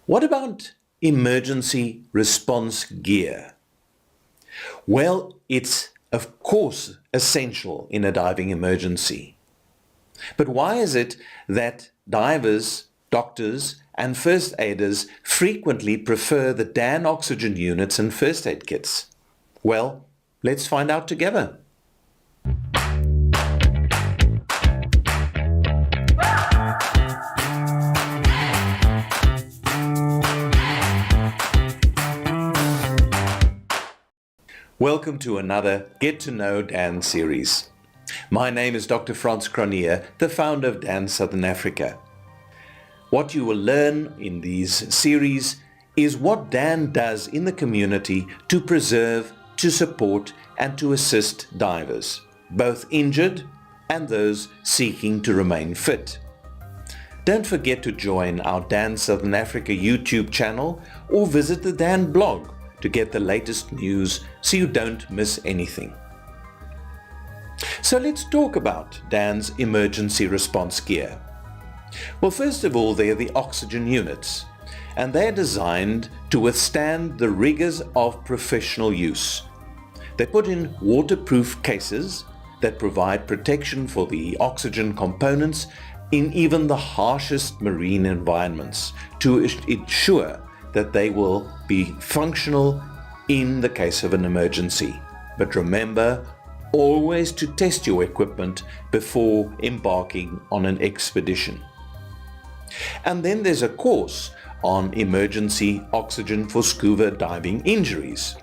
What about emergency response gear? Well, it's of course essential in a diving emergency. But why is it that divers, doctors and first aiders frequently prefer the DAN oxygen units and first aid kits? Well, let's find out together. Welcome to another Get to Know DAN series. My name is Dr. Frans Cronje, the founder of DAN Southern Africa. What you will learn in these series is what DAN does in the community to preserve, to support and to assist divers, both injured and those seeking to remain fit. Don't forget to join our DAN Southern Africa YouTube channel or visit the DAN blog to get the latest news so you don't miss anything. So let's talk about DAN's emergency response gear. Well, first of all, they're the oxygen units, and they're designed to withstand the rigors of professional use. They put in waterproof cases that provide protection for the oxygen components in even the harshest marine environments to ensure that they will be functional in the case of an emergency. But remember always to test your equipment before embarking on an expedition. And then there's a course on emergency oxygen for scuba diving injuries.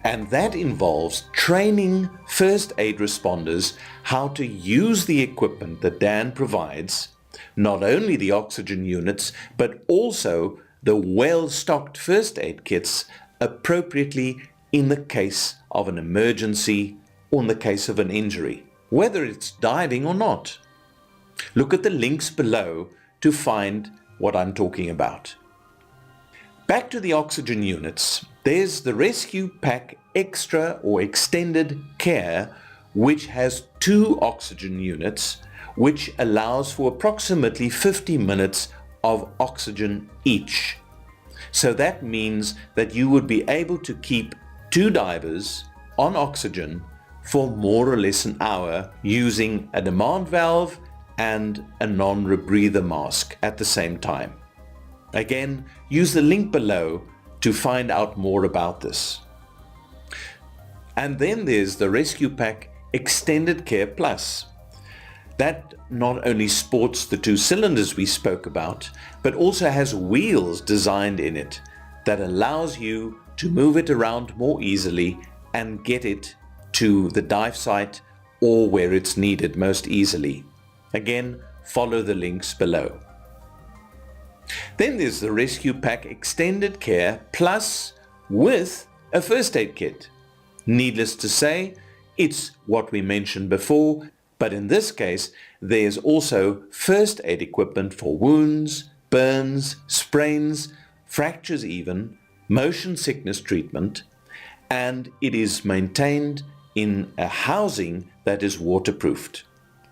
And that involves training first aid responders how to use the equipment that DAN provides, not only the oxygen units, but also the well-stocked first aid kits appropriately in the case of an emergency or in the case of an injury, whether it's diving or not. Look at the links below to find what I'm talking about. Back to the oxygen units, there's the Rescue Pack Extra or Extended Care, which has 2 oxygen units, which allows for approximately 50 minutes of oxygen each. So that means that you would be able to keep 2 divers on oxygen for more or less an hour using a demand valve and a non-rebreather mask at the same time. Again, use the link below to find out more about this. And then there's the Rescue Pack Extended Care Plus. That not only sports the 2 cylinders we spoke about, but also has wheels designed in it that allows you to move it around more easily and get it to the dive site or where it's needed most easily. Again, follow the links below. Then there's the Rescue Pack Extended Care Plus with a first aid kit. Needless to say, it's what we mentioned before, but in this case, there's also first aid equipment for wounds, burns, sprains, fractures even, motion sickness treatment, and it is maintained in a housing that is waterproofed.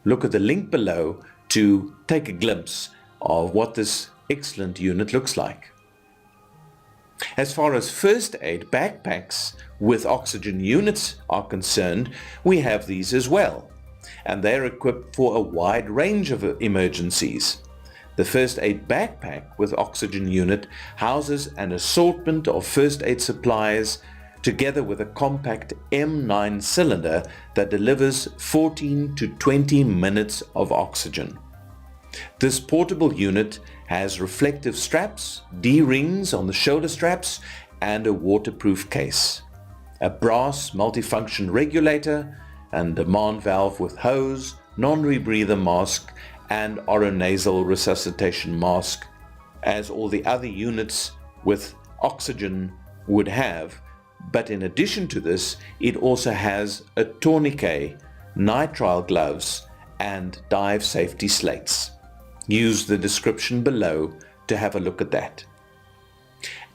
Look at the link below to take a glimpse of what this excellent unit looks like. As far as first aid backpacks with oxygen units are concerned, we have these as well, and they're equipped for a wide range of emergencies. The first aid backpack with oxygen unit houses an assortment of first aid supplies together with a compact M9 cylinder that delivers 14 to 20 minutes of oxygen. This portable unit has reflective straps, D-rings on the shoulder straps, and a waterproof case. A brass multifunction regulator and demand valve with hose, non-rebreather mask, and oronasal resuscitation mask, as all the other units with oxygen would have. But in addition to this, it also has a tourniquet, nitrile gloves, and dive safety slates. Use the description below to have a look at that.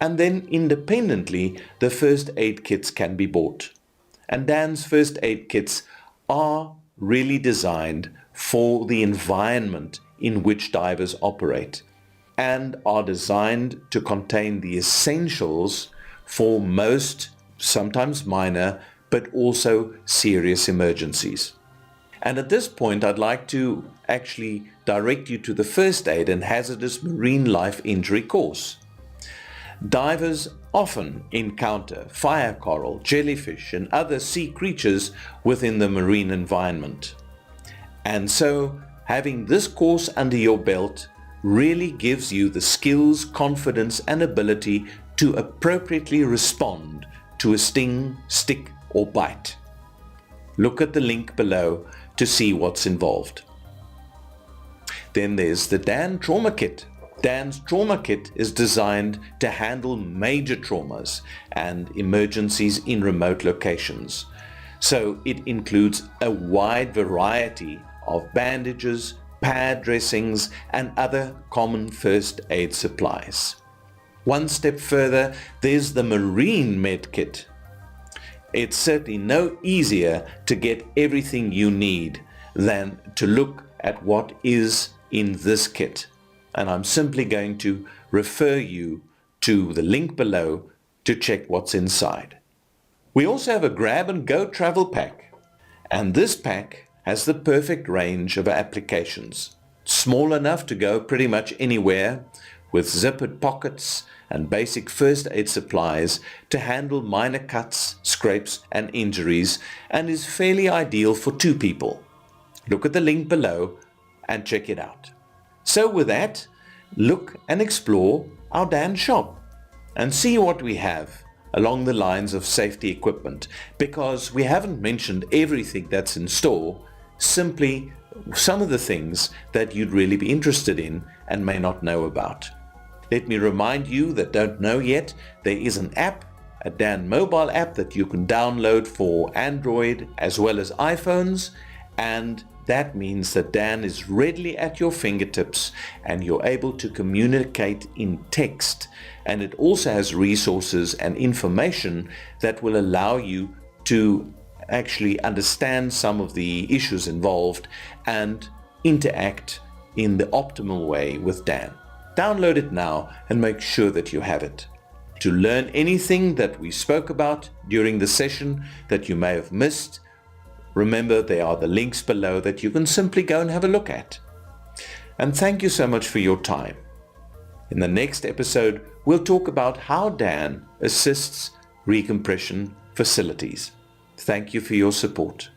And then independently, the first aid kits can be bought. And DAN's first aid kits are really designed for the environment in which divers operate. and are designed to contain the essentials for most, sometimes minor, but also serious emergencies. And at this point, I'd like to actually direct you to the First Aid and Hazardous Marine Life Injury course. Divers often encounter fire coral, jellyfish, and other sea creatures within the marine environment. And so, having this course under your belt really gives you the skills, confidence, and ability to appropriately respond to a sting, stick, or bite. Look at the link below to see what's involved. Then there's the DAN Trauma Kit. DAN's Trauma Kit is designed to handle major traumas and emergencies in remote locations. So it includes a wide variety of bandages, pad dressings, and other common first aid supplies. One step further, there's the Marine Med Kit. It's certainly no easier to get everything you need than to look at what is in this kit. And I'm simply going to refer you to the link below to check what's inside. We also have a grab and go travel pack. And this pack has the perfect range of applications. Small enough to go pretty much anywhere, with zippered pockets and basic first aid supplies to handle minor cuts, scrapes and injuries, and is fairly ideal for 2 people. Look at the link below and check it out. So with that, look and explore our DAN shop and see what we have along the lines of safety equipment, because we haven't mentioned everything that's in store, simply some of the things that you'd really be interested in and may not know about. Let me remind you that don't know yet, there is an app, a DAN mobile app that you can download for Android as well as iPhones, and that means that DAN is readily at your fingertips and you're able to communicate in text, and it also has resources and information that will allow you to actually understand some of the issues involved and interact in the optimal way with DAN. Download it now and make sure that you have it. To learn anything that we spoke about during the session that you may have missed, remember there are the links below that you can simply go and have a look at. And thank you so much for your time. In the next episode, we'll talk about how DAN assists recompression facilities. Thank you for your support.